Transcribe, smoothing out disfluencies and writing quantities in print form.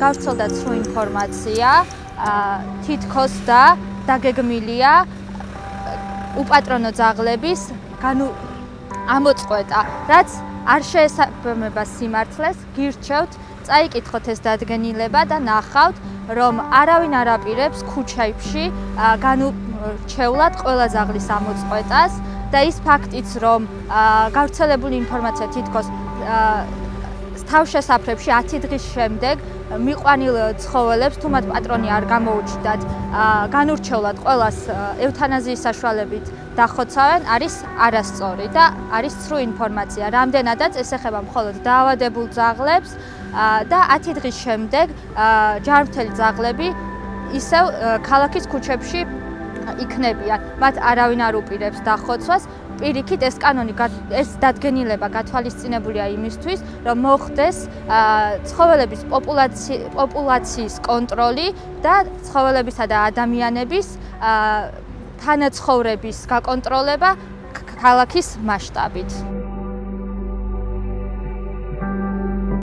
გავრცელდა ცრუ ინფორმაცია, თითქოს და დაგეგმილია უპატრონო ძაღლების ამოწყვეტა, რაც არ შეესაბამება სიმართლეს, გირჩევთ, წაიკითხოთ ეს დადგენილება და ნახავთ, რომ არავინ არ აპირებს ქუჩებში განურჩევლად ყველა ძაღლის ამოწყვეტას და ის ფაქტიც, რომ გავრცელებული ინფორმაცია თითქოს თავშესაფრებში 10 დღის შემდეგ მიყვანილ ცხოველებს თუ მათ პატრონი არ გამოუჩნდათ განურჩევლად ყველას ევთანაზიის საშუალებით დახოცავენ, არის არასწორი და არის ცრუ ინფორმაცია. რამდენადაც ეს ეხება მხოლოდ დაავადებულ ძაღლებს და 10 დღის შემდეგ ჯანმრთელი ძაღლები ისევ ქალაქის ქუჩებში იქნებიან. მათ არავინ არ უპირებს დახოცვას. პირიქით ეს კანონი, ეს დადგენილება გათვალისწინებულია იმისთვის, რომ მოხდეს ცხოველების პოპულაციის კონტროლი და ცხოველებისა და ადამიანების თანაცხოვრების გაკონტროლება ქალაქის მასშტაბით.